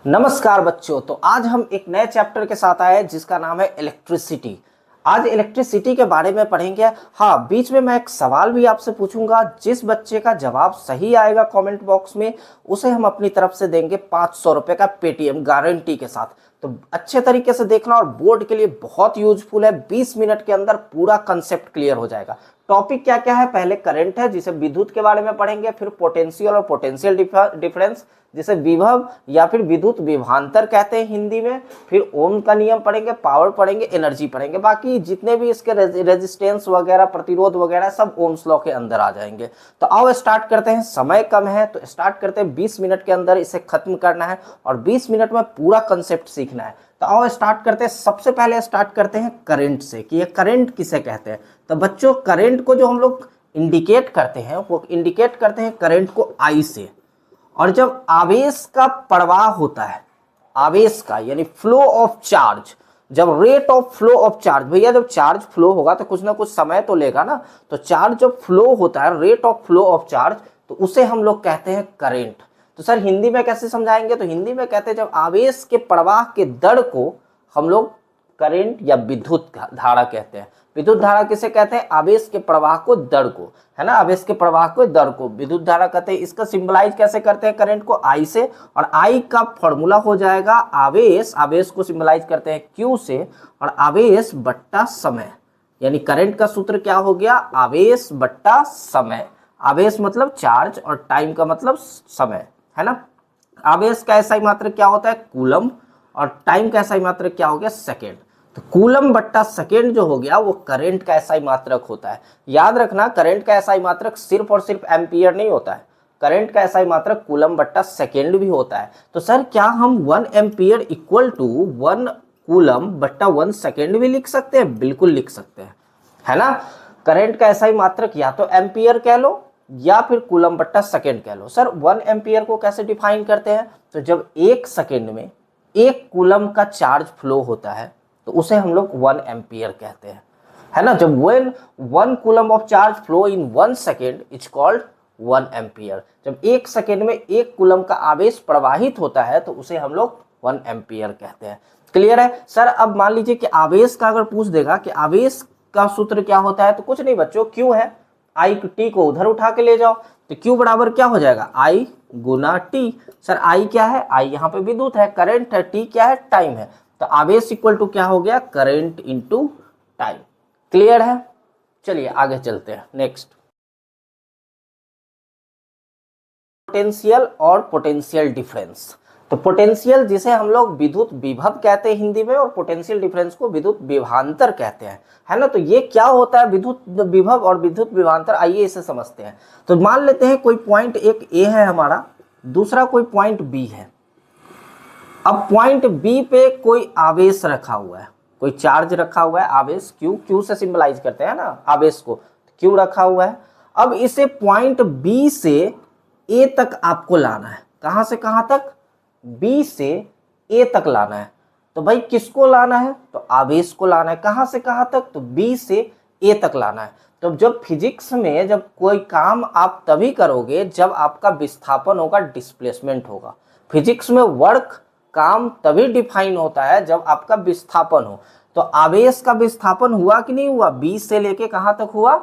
नमस्कार बच्चों। तो आज हम एक नए चैप्टर के साथ आए हैं जिसका नाम है इलेक्ट्रिसिटी। आज इलेक्ट्रिसिटी के बारे में पढ़ेंगे। हाँ, बीच में मैं एक सवाल भी आपसे पूछूंगा। जिस बच्चे का जवाब सही आएगा कमेंट बॉक्स में, उसे हम अपनी तरफ से देंगे 500 रुपए का पेटीएम गारंटी के साथ। तो अच्छे तरीके से देखना और बोर्ड के लिए बहुत यूजफुल है। 20 मिनट के अंदर पूरा कंसेप्ट क्लियर हो जाएगा। टॉपिक क्या क्या है? पहले करंट है जिसे विद्युत के बारे में पढ़ेंगे, फिर पोटेंशियल और पोटेंशियल डिफरेंस जिसे विभव या फिर विद्युत विभवांतर कहते हैं हिंदी में, फिर ओम का नियम पढ़ेंगे, पावर पढ़ेंगे, एनर्जी पढ़ेंगे। बाकी जितने भी इसके रेजिस्टेंस वगैरह, प्रतिरोध वगैरह सब ओम्स लॉ के अंदर आ जाएंगे। तो आओ स्टार्ट करते हैं। समय कम है तो स्टार्ट करते हैं। 20 मिनट के अंदर इसे खत्म करना है और 20 मिनट में पूरा कंसेप्ट सीखना है। तो आओ स्टार्ट करते हैं। सबसे पहले स्टार्ट करते हैं करंट से कि ये करंट किसे कहते हैं। तो बच्चों, करंट को जो हम लोग इंडिकेट करते हैं वो इंडिकेट करते हैं करंट को आई से। और जब आवेश का प्रवाह होता है, आवेश का यानी फ्लो ऑफ चार्ज, जब rate of flow of charge, भैया जब चार्ज फ्लो होगा तो कुछ ना कुछ समय तो लेगा ना। तो चार्ज जब फ्लो होता है, rate of flow of charge, तो उसे हम लोग कहते हैं करंट। तो सर हिंदी में कैसे समझाएंगे? तो हिंदी में कहते हैं जब आवेश के प्रवाह के दर को हम लोग करंट या विद्युत धारा कहते हैं। विद्युत धारा किसे कहते हैं? आवेश के प्रवाह को, दर को, है ना। आवेश के प्रवाह को, दर को विद्युत धारा कहते हैं। इसका सिंबलाइज कैसे करते हैं? करंट को आई से, और आई का फॉर्मूला हो जाएगा आवेश। आवेश को सिंबलाइज करते हैं क्यू से, और आवेश बट्टा समय, यानी करंट का सूत्र क्या हो गया? आवेश बट्टा समय। आवेश मतलब चार्ज और टाइम का मतलब समय, है ना। आवेश का ऐसा ही मात्र क्या होता है? कूलम। और टाइम का ऐसा ही मात्र क्या हो गया? सेकेंड। तो कूलम बट्टा सेकेंड जो हो गया वो करंट का ऐसा ही मात्रक होता है। याद रखना, करंट का ऐसा ही मात्रक सिर्फ और सिर्फ एम्पियर नहीं होता है। करंट का ऐसा ही मात्रक कूलम बट्टा सेकेंड भी होता है। तो सर क्या हम 1 एम्पियर इक्वल टू 1 कूलम बट्टा 1 सेकेंड भी लिख सकते हैं? बिल्कुल लिख सकते हैं, है ना। करंट का ऐसा ही मात्रक या तो एम्पियर कह लो या फिर कूलम बट्टा सेकेंड कह लो। सर 1 एम्पियर को कैसे डिफाइन करते हैं? तो जब 1 सेकेंड में 1 कूलम का चार्ज फ्लो होता है तो उसे हम लोग 1 एम्पियर कहते हैं, है ना। जब 1 coulomb of charge flow in 1 second is called 1 ampere. जब 1 सेकेंड में 1 कूलम का आवेश प्रवाहित होता है तो उसे हम लोग 1 एम्पियर कहते हैं। क्लियर है सर? अब मान लीजिए कि आवेश का अगर पूछ देगा कि आवेश का सूत्र क्या होता है, तो कुछ नहीं बच्चों, क्यू है। आई टी को उधर उठा के ले जाओ तो क्यू बराबर क्या हो जाएगा? आई गुना टी। सर आई क्या है? आई यहाँ पे विद्युत है, करंट है। टी क्या है? टाइम है। तो आवेश इक्वल टू क्या हो गया? Current into time. क्लियर है? चलिए आगे चलते हैं। नेक्स्ट, पोटेंशियल और पोटेंशियल डिफरेंस। तो पोटेंशियल जिसे हम लोग विद्युत विभव कहते हैं हिंदी में, और पोटेंशियल डिफरेंस को विद्युत विभवांतर कहते हैं, है ना। तो ये क्या होता है विद्युत विभव और विद्युत विभवांतर? आइए इसे समझते हैं। तो मान लेते हैं कोई पॉइंट एक ए है हमारा, दूसरा कोई पॉइंट बी है। अब पॉइंट बी पे कोई आवेश रखा हुआ है, कोई चार्ज रखा हुआ है, आवेश क्यू, क्यू से सिंबलाइज करते हैं ना आवेश को, क्यू रखा हुआ है। अब इसे पॉइंट बी से ए तक आपको लाना है। कहां से कहां तक? बी से ए तक लाना है। तो भाई किसको लाना है? तो आवेश को लाना है। कहां से कहां तक? तो बी से ए तक लाना है। तो जब फिजिक्स में जब कोई काम आप तभी करोगे जब आपका विस्थापन होगा, डिस्प्लेसमेंट होगा। फिजिक्स में वर्क, काम तभी डिफाइन होता है जब आपका विस्थापन हो। तो आवेश का विस्थापन हुआ कि नहीं हुआ? बी से लेके कहां तक हुआ?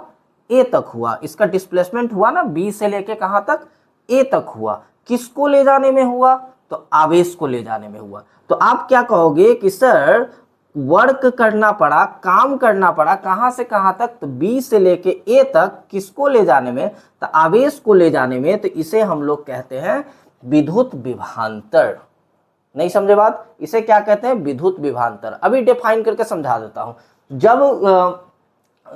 ए तक हुआ। इसका डिस्प्लेसमेंट हुआ ना, बी से लेके कहां तक? ए तक हुआ। किसको ले जाने में हुआ? तो आवेश को ले जाने में हुआ। तो आप क्या कहोगे कि सर वर्क करना पड़ा, काम करना पड़ा, कहां से कहां तक? तो बी से लेके ए तक। किसको ले जाने में? तो आवेश को ले जाने में। तो इसे हम लोग कहते हैं विद्युत विभवांतर। नहीं समझे बात? इसे क्या कहते हैं? विद्युत विभवांतर। अभी डिफाइन करके समझा देता हूं।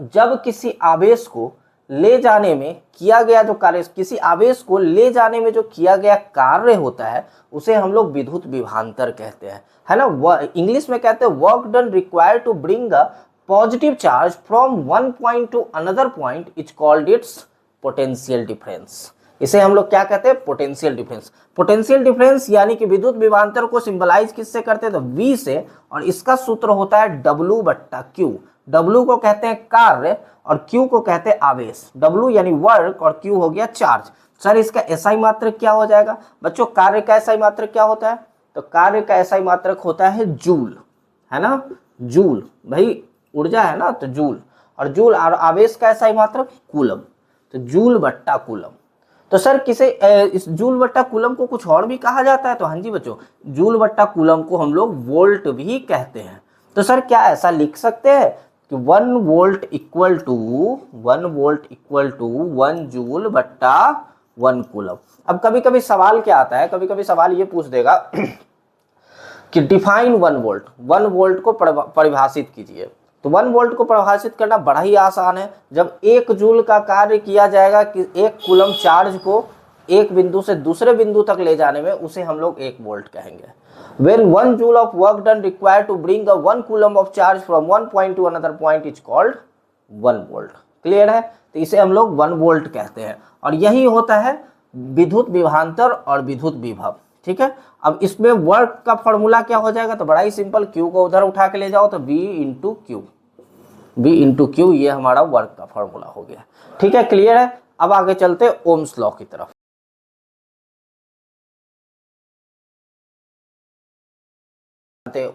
जब किसी आवेश को ले जाने में किया गया जो कार्य, किसी आवेश को ले जाने में जो किया गया कार्य होता है उसे हम लोग विद्युत विभवांतर कहते हैं, है ना। इंग्लिश में कहते हैं work done required to bring a positive charge from one point to another point is called its potential difference. इसे हम लोग क्या कहते हैं? Potential difference. पोटेंशियल डिफरेंस यानी कि विद्युत विभवांतर को सिंबलाइज किससे करते हैं? तो V से। और इसका सूत्र होता है W बट्टा Q। W को कहते हैं कार्य और Q को कहते हैं आवेश। W यानी वर्क और Q हो गया चार्ज। सर इसका एसआई मात्रक क्या हो जाएगा? बच्चों कार्य का एसआई मात्रक क्या होता है? तो कार्य का एसआई मात्रक होता है जूल, है ना, जूल, भाई ऊर्जा है ना तो जूल, और जूल और आवेश का एसआई मात्रक कूलम, तो जूल बट्टा कूलम। तो सर किसे इस जूल बट्टा कूलम को कुछ और भी कहा जाता है? तो हाँ जी बच्चों, जूल बट्टा कूलम को हम लोग वोल्ट भी कहते हैं। तो सर क्या ऐसा लिख सकते हैं कि 1 वोल्ट इक्वल टू 1 जूल बट्टा 1 कूलम? अब कभी कभी सवाल क्या आता है, कभी कभी सवाल ये पूछ देगा कि डिफाइन 1 वोल्ट को परिभाषित कीजिए। तो 1 वोल्ट को परिभाषित करना बड़ा ही आसान है। जब 1 जूल का कार्य किया जाएगा कि 1 कूलम चार्ज को एक बिंदु से दूसरे बिंदु तक ले जाने में, उसे हम लोग 1 वोल्ट कहेंगे। When 1 joule of work done required to bring a 1 coulomb of charge from one point to another point is called 1 volt। Clear है? तो इसे हम लोग 1 वोल्ट कहते हैं, और यही होता है विद्युत विभवांतर और विद्युत विभव। ठीक है, अब इसमें वर्क का फॉर्मूला क्या हो जाएगा? तो बड़ा ही सिंपल, Q को उधर उठा के ले जाओ तो V इंटू क्यू, ये हमारा वर्क का फॉर्मूला हो गया। ठीक है, क्लियर है? अब आगे चलते ओम्स लॉ की तरफ।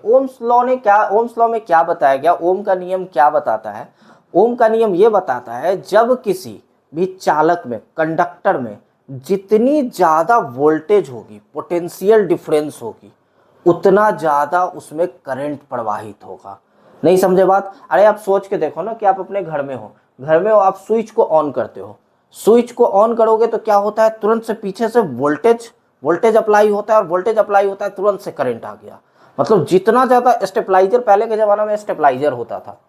ओम्स लॉ में क्या बताया गया? ओम का नियम क्या बताता है? ओम का नियम ये बताता है जब किसी भी चालक में, कंडक्टर में जितनी ज्यादा वोल्टेज होगी, पोटेंशियल डिफरेंस होगी, उतना ज्यादा उसमें करंट प्रवाहित होगा। नहीं समझे बात? अरे आप सोच के देखो ना कि आप अपने घर में हो, आप स्विच को ऑन करते हो, स्विच को ऑन करोगे तो क्या होता है? तुरंत से पीछे से वोल्टेज अप्लाई होता है, और वोल्टेज अप्लाई होता है तुरंत से करंट आ गया। मतलब जितना ज्यादा स्टेबलाइजर, पहले के जमाना में स्टेबलाइजर होता था,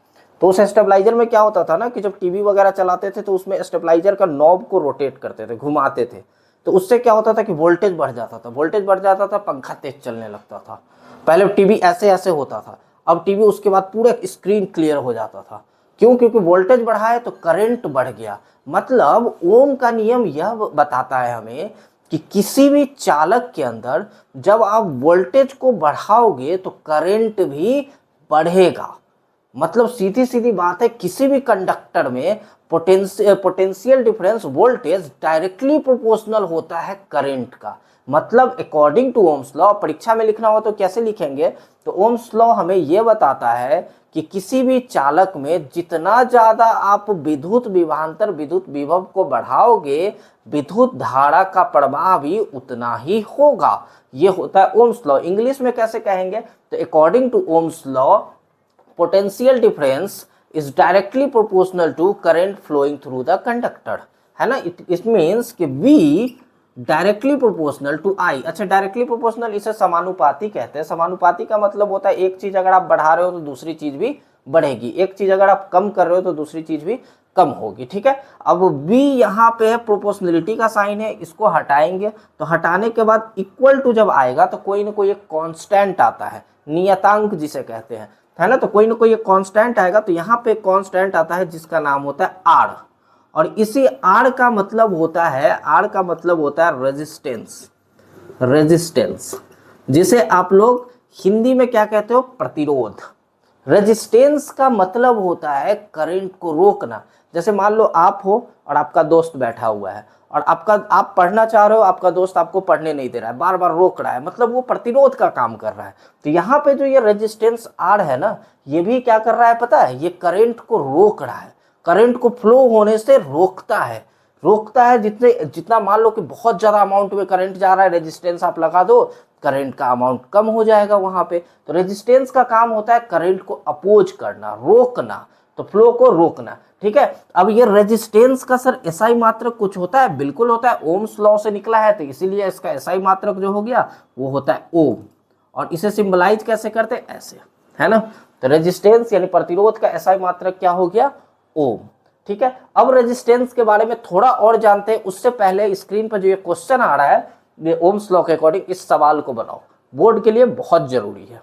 तो उस स्टेबलाइजर में क्या होता था ना कि जब टीवी वगैरह चलाते थे तो उसमें स्टेबलाइजर का नॉब को रोटेट करते थे, घुमाते थे, तो उससे क्या होता था कि वोल्टेज बढ़ जाता था, पंखा तेज चलने लगता था। पहले टीवी ऐसे ऐसे होता था, अब टीवी उसके बाद पूरा स्क्रीन क्लियर हो जाता था। क्यों? क्योंकि वोल्टेज बढ़ा है तो करंट बढ़ गया। मतलब ओम का नियम यह बताता है हमें कि किसी भी चालक के अंदर जब आप वोल्टेज को बढ़ाओगे तो करंट भी बढ़ेगा। मतलब सीधी सीधी बात है, किसी भी कंडक्टर में potential difference voltage directly proportional होता है करंट का। मतलब अकॉर्डिंग टू ओम्स लॉ, परीक्षा में लिखना हो तो कैसे लिखेंगे? तो ओम्स लॉ हमें यह बताता है कि किसी भी चालक में जितना ज्यादा आप विद्युत विभवांतर, विद्युत विभव को बढ़ाओगे, विद्युत धारा का प्रवाह भी उतना ही होगा। ये होता है ओम्स लॉ। इंग्लिश में कैसे कहेंगे? तो according to Ohm's law, potential difference is directly proportional to current flowing through the conductor, है ना। इट मीन्स कि V directly proportional to I। अच्छा, डायरेक्टली प्रोपोर्शनल इसे समानुपाती कहते हैं। समानुपाती का मतलब होता है एक चीज अगर आप बढ़ा रहे हो तो दूसरी चीज भी बढ़ेगी, एक चीज अगर आप कम कर रहे हो तो दूसरी चीज भी कम होगी। ठीक है, अब V यहाँ पे है, प्रोपोर्शनलिटी का साइन है, इसको हटाएंगे तो हटाने के बाद इक्वल टू जब आएगा तो कोई ना कोई एक कांस्टेंट आता है, नियतांक जिसे कहते हैं, है ना। तो कोई ना कोई एक कांस्टेंट आएगा, तो यहाँ पे कांस्टेंट आता है जिसका नाम होता है R, और इसी R का मतलब होता है रेजिस्टेंस, जिसे आप लोग हिंदी में क्या कहते हो? प्रतिरोध। रेजिस्टेंस का मतलब होता है करंट को रोकना। जैसे मान लो आप हो और आपका दोस्त बैठा हुआ है, और आप पढ़ना चाह रहे हो, आपका दोस्त आपको पढ़ने नहीं दे रहा है, बार बार रोक रहा है, मतलब वो प्रतिरोध का काम कर रहा है। तो यहाँ पे जो ये रेजिस्टेंस R है ना, ये भी क्या कर रहा है पता है? ये करंट को रोक रहा है, करंट को फ्लो होने से रोकता है। जितना मान लो कि बहुत ज्यादा अमाउंट में करंट जा रहा है, रेजिस्टेंस आप लगा दो, करंट का अमाउंट कम हो जाएगा वहां पे। तो रेजिस्टेंस का काम होता है करंट को अपोज करना, रोकना, तो फ्लो को रोकना। ठीक है, अब ये रेजिस्टेंस का सर एसआई मात्रक कुछ होता है? बिल्कुल होता है, ओम्स लॉ से निकला है, तो इसीलिए इसका एसआई मात्रक जो हो गया वो होता है ओम। और इसे सिंबलाइज कैसे करते हैं? ऐसे, है ना। तो रेजिस्टेंस यानी प्रतिरोध का एसआई मात्रक क्या हो गया? ओम। ठीक है, अब रेजिस्टेंस के बारे में थोड़ा और जानते हैं। उससे पहले स्क्रीन पर जो ये क्वेश्चन आ रहा है, ये ओम्स लॉ के अकॉर्डिंग, इस सवाल को बनाओ, बोर्ड के लिए बहुत जरूरी है।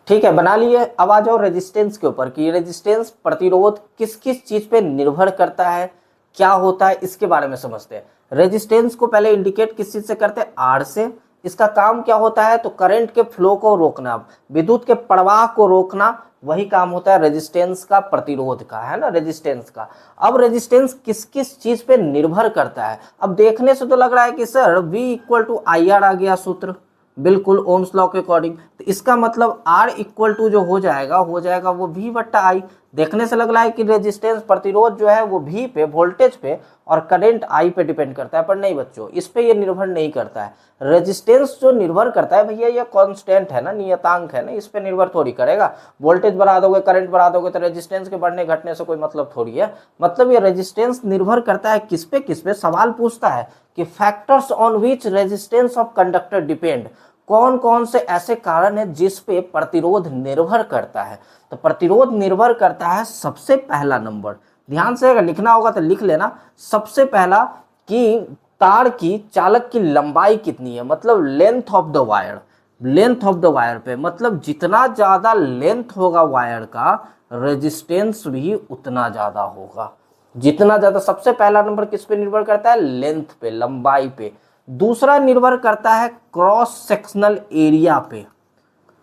ठीक है, बना लिए। अब आ जाओ रेजिस्टेंस के ऊपर कि रेजिस्टेंस, प्रतिरोध किस किस चीज पे निर्भर करता है, क्या होता है, इसके बारे में समझते हैं। रेजिस्टेंस को पहले इंडिकेट किस चीज से करते हैं? R से। इसका काम क्या होता है, तो करंट के फ्लो को रोकना, विद्युत के प्रवाह को रोकना, वही काम होता है रेजिस्टेंस का, प्रतिरोध का, है ना, रेजिस्टेंस का। अब रेजिस्टेंस किस किस चीज पे निर्भर करता है? अब देखने से तो लग रहा है कि sir V equal to I R आ गया सूत्र, बिल्कुल ओम्स लॉ के अकॉर्डिंग। तो इसका मतलब R इक्वल टू जो हो जाएगा वो V बट्टा आई। देखने से लग रहा है कि रेजिस्टेंस, प्रतिरोध जो है वो V पे, वोल्टेज पे, और करंट I पे डिपेंड करता है, पर नहीं बच्चों, इस पे ये निर्भर नहीं करता है। रेजिस्टेंस जो निर्भर करता है भैया, ये कांस्टेंट है ना, नियतांक है ना, इस पे निर्भर थोड़ी करेगा। वोल्टेज बढ़ा दोगे, करंट बढ़ा दोगे, तो रेजिस्टेंस के बढ़ने घटने से कोई मतलब थोड़ी है। मतलब ये रेजिस्टेंस निर्भर करता है किस पे, किस पे? सवाल पूछता है कि factors on which resistance of conductor depend, कौन कौन से ऐसे कारण है जिस पे प्रतिरोध निर्भर करता है? तो प्रतिरोध निर्भर करता है, सबसे पहला नंबर, ध्यान से अगर लिखना होगा तो लिख लेना, सबसे पहला कि तार की, चालक की लंबाई कितनी है, मतलब length of the wire. Length of the wire पे मतलब जितना ज्यादा लेंथ होगा वायर का, रेजिस्टेंस भी उतना ज्यादा होगा, जितना ज्यादा। सबसे पहला नंबर किस पे निर्भर करता है? लेंथ पे, लंबाई पे। दूसरा निर्भर करता है क्रॉस सेक्शनल एरिया पे,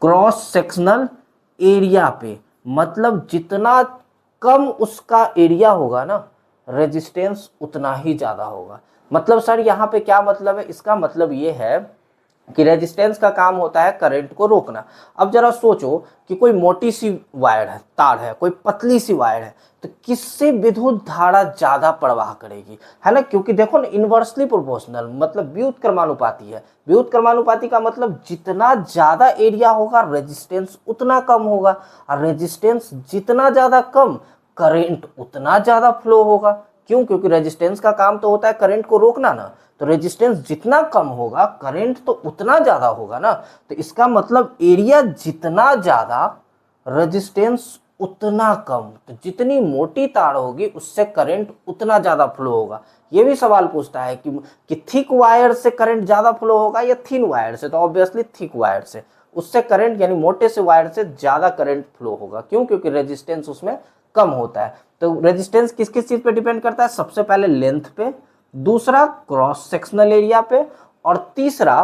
क्रॉस सेक्शनल एरिया पे, मतलब जितना कम उसका एरिया होगा ना, रेजिस्टेंस उतना ही ज्यादा होगा। मतलब सर यहाँ पे क्या मतलब है? इसका मतलब ये है कि रेजिस्टेंस का काम होता है करंट को रोकना। अब जरा सोचो कि कोई मोटी सी वायर है, तार है, कोई पतली सी वायर है, तो किससे विद्युत धारा ज्यादा प्रवाह करेगी, है ना? क्योंकि देखो ना, इनवर्सली प्रोपोर्शनल, मतलब व्युत क्रमानुपाती है। व्युत क्रमानुपाती का मतलब जितना ज्यादा एरिया होगा, रेजिस्टेंस उतना कम होगा, और रेजिस्टेंस जितना ज्यादा कम, करंट उतना ज्यादा फ्लो होगा। क्यों? क्योंकि रेजिस्टेंस का काम तो होता है करंट को रोकना ना, तो रेजिस्टेंस जितना कम होगा, करंट तो उतना ज्यादा होगा ना। तो इसका मतलब एरिया जितना ज्यादा, रेजिस्टेंस उतना कम। तो जितनी मोटी तार होगी उससे करंट उतना ज्यादा फ्लो होगा। ये भी सवाल पूछता है कि थिक वायर से करंट ज्यादा फ्लो होगा या थिन वायर से? तो ऑब्वियसली थिक वायर से, उससे करंट, यानी मोटे से वायर से ज्यादा करंट फ्लो होगा। क्यों? क्योंकि रेजिस्टेंस उसमें कम होता है। तो रेजिस्टेंस किस किस चीज पे डिपेंड करता है? सबसे पहले लेंथ पे, दूसरा क्रॉस सेक्शनल एरिया पे, और तीसरा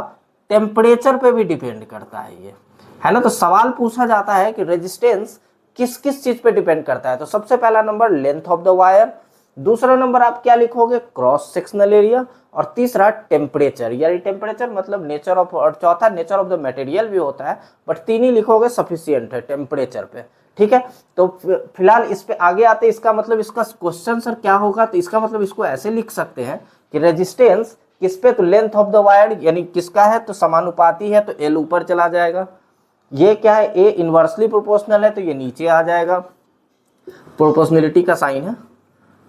टेम्परेचर पे भी डिपेंड करता है ये, है ना। तो सवाल पूछा जाता है कि रेजिस्टेंस किस किस चीज पे डिपेंड करता है? तो सबसे पहला number length of the wire, दूसरा नंबर आप क्या लिखोगे? क्रॉस सेक्शनल एरिया, और तीसरा टेम्परेचर, यानी टेम्परेचर मतलब नेचर ऑफ, और चौथा नेचर ऑफ द मटेरियल भी होता है, बट तीन ही लिखोगे सफिशियंट है टेम्परेचर पे। ठीक है, तो फिलहाल इस पे आगे आते, इसका मतलब इसका क्वेश्चन सर क्या होगा? तो इसका मतलब इसको ऐसे लिख सकते हैं कि रेजिस्टेंस किस पे? तो लेंथ ऑफ द वायर, यानी किसका है? तो समानुपाती है, तो एल ऊपर चला जाएगा। ये क्या है? ए इनवर्सली प्रोपोर्शनल है, तो ये नीचे आ जाएगा, प्रोपोर्शनलिटी का साइन है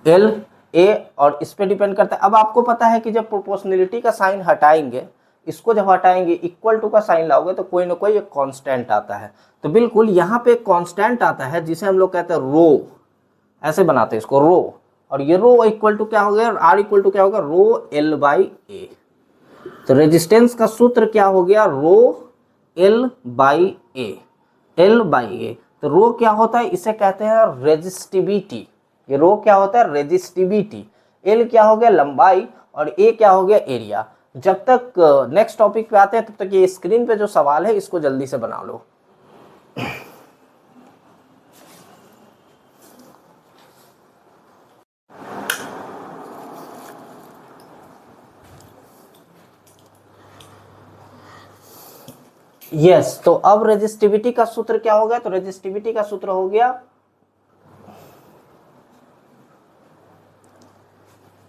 एल ए, और इस पे डिपेंड करता है। अब आपको पता है कि जब प्रोपोर्शनलिटी का साइन हटाएंगे, इसको जब हटाएंगे, इक्वल टू का साइन लाओगे, तो कोई ना कोई एक कांस्टेंट आता है। तो बिल्कुल यहाँ पे एक कांस्टेंट आता है जिसे हम लोग कहते हैं रो, ऐसे बनाते हैं इसको रो, और ये रो इक्वल टू क्या हो गया? आर इक्वल टू क्या होगा? Rho L by A. तो रेजिस्टेंस का सूत्र क्या हो गया? Rho L by A, L by A. तो रो क्या होता है? इसे कहते हैं रेजिस्टिविटी। ये रो क्या होता है? रेजिस्टिविटी। एल क्या हो गया? लंबाई, और ए क्या हो गया? एरिया। जब तक नेक्स्ट टॉपिक पे आते हैं, तब तक ये स्क्रीन पे जो सवाल है इसको जल्दी से बना लो। यस, तो अब रेजिस्टिविटी का सूत्र क्या हो गया? तो रेजिस्टिविटी का सूत्र हो गया,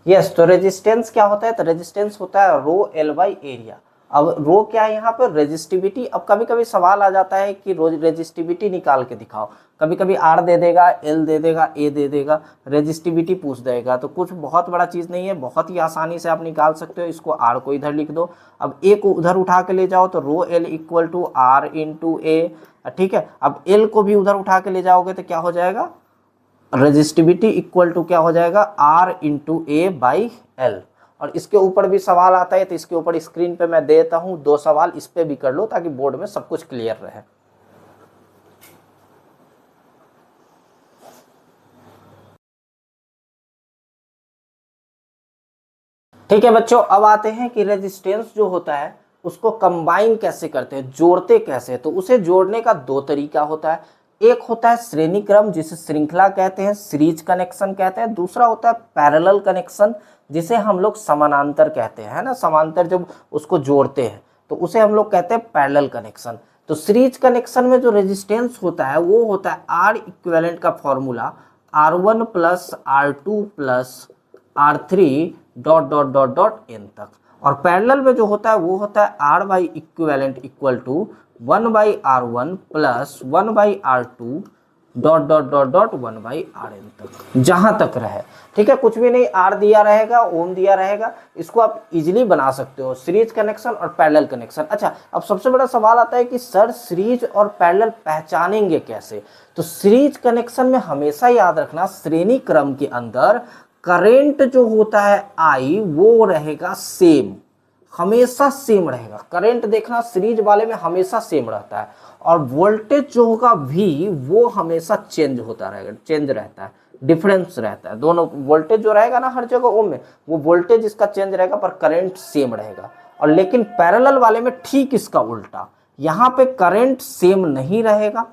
यस, तो रेजिस्टेंस क्या होता है? तो रेजिस्टेंस होता है रो एल बाई एरिया। अब रो क्या है यहाँ पर? रेजिस्टिविटी। अब कभी कभी सवाल आ जाता है कि रेजिस्टिविटी निकाल के दिखाओ, कभी कभी आर दे देगा, एल दे देगा, ए दे देगा, रेजिस्टिविटी पूछ देगा। तो कुछ बहुत बड़ा चीज नहीं है, बहुत ही आसानी से आप निकाल सकते हो। इसको आर को इधर लिख दो, अब ए को उधर उठा के ले जाओ, तो rho L equal to R into A. ठीक है, अब एल को भी उधर उठा के ले जाओगे तो क्या हो जाएगा? रेजिस्टिविटी इक्वल टू क्या हो जाएगा? R into A by L. और इसके ऊपर भी सवाल आता है, तो इसके ऊपर स्क्रीन पे मैं देता हूं दो सवाल, इस पे भी कर लो ताकि बोर्ड में सब कुछ क्लियर रहे। ठीक है बच्चों, अब आते हैं कि रेजिस्टेंस जो होता है उसको कंबाइन कैसे करते हैं, जोड़ते कैसे, तो उसे जोड़ने का दो तरीका होता है। एक होता है श्रेणी क्रम जिसे श्रृंखला कहते हैं, सीरीज कनेक्शन कहते हैं। दूसरा होता है पैरेलल कनेक्शन जिसे हम लोग समानांतर कहते हैं, है ना, समांतर जब उसको जोड़ते हैं तो उसे हम लोग कहते हैं पैरेलल कनेक्शन। तो सीरीज कनेक्शन में जो रेजिस्टेंस होता है वो होता है आर इक्विवेलेंट का formula R1 plus R2 plus R3 dot dot dot dot N तक। और पैरेलल में जो होता है वो होता है R by equivalent equal to 1/R1 plus 1/R2 dot dot dot dot 1/Rn तक, जहां तक रहे। ठीक है, कुछ भी नहीं, आर दिया रहेगा, ओम दिया रहेगा, इसको आप इजीली बना सकते हो, सीरीज कनेक्शन और पैरेलल कनेक्शन। अच्छा, अब सबसे बड़ा सवाल आता है कि सर सीरीज और पैरेलल पहचानेंगे कैसे। तो सीरीज कनेक्शन में हमेशा याद रखना श्रेणी क्रम के अंदर करंट जो होता है आई वो रहेगा सेम, हमेशा सेम रहेगा। करंट देखना सीरीज वाले में हमेशा सेम रहता है, और वोल्टेज जो होगा V वो हमेशा चेंज होता रहेगा, चेंज रहता है, डिफरेंस रहता है। दोनों वोल्टेज जो रहेगा ना हर जगह ओम में, वो वोल्टेज इसका चेंज रहेगा पर करंट सेम रहेगा। और लेकिन पैरेलल वाले में ठीक इसका उल्टा, यहाँ पे करंट सेम नहीं रहेगा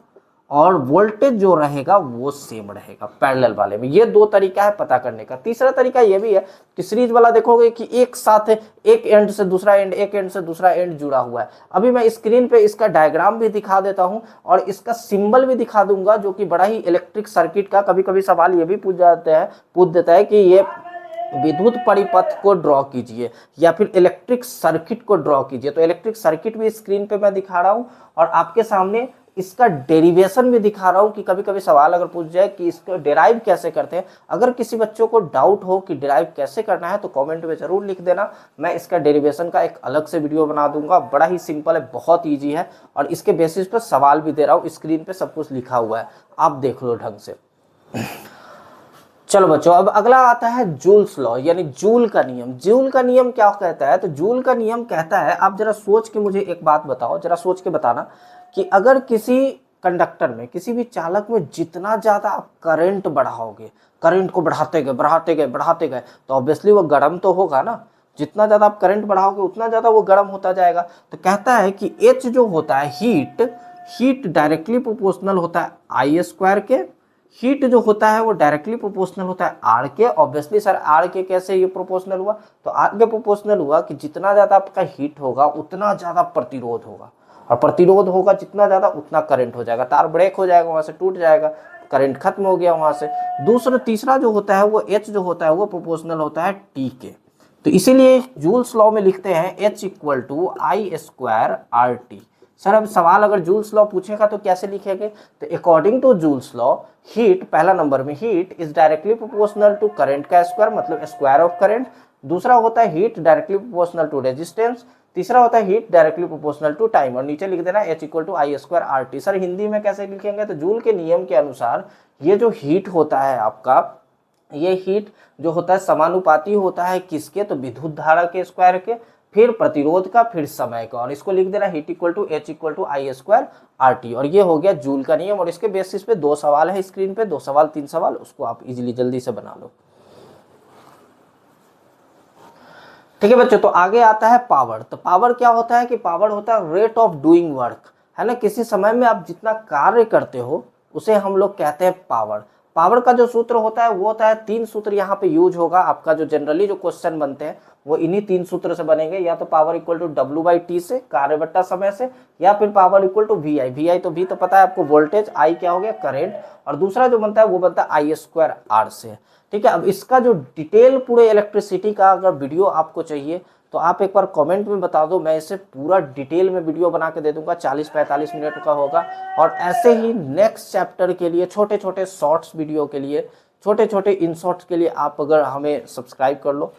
और वोल्टेज जो रहेगा वो सेम रहेगा पैरेलल वाले में। ये दो तरीका है पता करने का। तीसरा तरीका ये भी है कि सीरीज वाला देखोगे कि एक साथ एक एंड से दूसरा एंड, एक एंड से दूसरा एंड जुड़ा हुआ है। अभी मैं स्क्रीन पे इसका डायग्राम भी दिखा देता हूं और इसका सिंबल भी दिखा दूंगा, जो कि बड़ा ही इलेक्ट्रिक सर्किट का कभी कभी सवाल ये भी पूछ देता है कि ये विद्युत परिपथ को ड्रॉ कीजिए या फिर इलेक्ट्रिक सर्किट को ड्रॉ कीजिए। तो इलेक्ट्रिक सर्किट भी स्क्रीन पे मैं दिखा रहा हूं और आपके सामने इसका डेरिवेशन भी दिखा रहा हूं कि कभी कभी सवाल अगर पूछ जाए कि इसको डिराइव कैसे करते हैं। अगर किसी बच्चों को डाउट हो कि डिराइव कैसे करना है तो कमेंट में जरूर लिख देना, मैं इसका डेरिवेशन का एक अलग से वीडियो बना दूंगा। बड़ा ही सिंपल है, बहुत ईजी है और इसके बेसिस पर सवाल भी दे रहा हूँ, स्क्रीन पे सब कुछ लिखा हुआ है, आप देख लो ढंग से। चलो बच्चों, अब अगला आता है जूल्स लॉ, यानी जूल का नियम। जूल का नियम क्या कहता है, तो जूल का नियम कहता है, आप जरा सोच के मुझे एक बात बताओ, जरा सोच के बताना कि अगर किसी कंडक्टर में, किसी भी चालक में जितना ज्यादा आप करंट बढ़ाओगे, करंट को बढ़ाते गए तो ऑब्वियसली वो गर्म तो होगा ना। जितना ज्यादा आप करंट बढ़ाओगे उतना ज्यादा वो गर्म होता जाएगा। तो कहता है कि H जो होता है हीट डायरेक्टली प्रोपोर्शनल होता है आई स्क्वायर के। हीट जो होता है वो डायरेक्टली प्रोपोर्शनल होता है आर के। ऑब्वियसली सर आर के कैसे ये प्रोपोर्शनल हुआ, तो आर के प्रोपोर्शनल हुआ कि जितना ज्यादा आपका हीट होगा उतना ज्यादा प्रतिरोध होगा, और प्रतिरोध होगा जितना ज्यादा उतना करंट हो जाएगा, तार ब्रेक हो जाएगा, वहां से टूट जाएगा, करंट खत्म हो गया वहां से। तीसरा जो होता है वो H जो होता है वो प्रोपोर्शनल होता है T के। तो इसीलिए जूल्स लॉ में लिखते हैं H equal to I square R T. Sir अब सवाल अगर जूल्स लॉ पूछेगा तो कैसे लिखेंगे, तो according to Joule's law heat, पहला नंबर में heat is directly proportional to current का स्क्वायर, मतलब स्क्वायर ऑफ करंट। दूसरा होता है heat directly proportional to resistance. तीसरा होता है heat directly proportional to time, और नीचे लिख देना H equal to I square R T. Sir Hindi में कैसे लिखेंगे, तो जूल के नियम के अनुसार ये जो हीट होता है आपका, ये हीट जो होता है समानुपाती होता है किसके, तो विद्युत धारा के स्क्वायर के, फिर प्रतिरोध का, फिर समय का, और इसको लिख देना heat equal to H equal to I square R T. और ये हो गया जूल का नियम। और इसके बेसिस पे दो सवाल है स्क्रीन पे, 2 सवाल 3 सवाल, उसको आप इजीली जल्दी से बना लो। ठीक है बच्चों, तो आगे आता है पावर। तो पावर क्या होता है कि पावर होता है रेट ऑफ डूइंग वर्क, है ना। किसी समय में आप जितना कार्य करते हो उसे हम लोग कहते हैं पावर। पावर का जो सूत्र होता है वो होता है, 3 सूत्र यहाँ पे यूज होगा। आपका जो जनरली जो क्वेश्चन बनते हैं वो इन्हीं 3 सूत्र से बनेंगे, या तो पावर इक्वल टू W/T से, कार्य बट्टा समय से, या फिर power equal to VI। VI तो V तो पता है आपको वोल्टेज, I क्या हो गया करंट, और दूसरा जो बनता है वो बनता है आई स्क्वायर आर से। ठीक है, अब इसका जो डिटेल पूरे इलेक्ट्रिसिटी का अगर वीडियो आपको चाहिए तो आप एक बार कमेंट में बता दो, मैं इसे पूरा डिटेल में वीडियो बना के दे दूंगा, 40-45 मिनट का होगा। और ऐसे ही नेक्स्ट चैप्टर के लिए छोटे छोटे शॉर्ट्स वीडियो के लिए, छोटे छोटे इन शॉर्ट्स के लिए आप अगर हमें सब्सक्राइब कर लो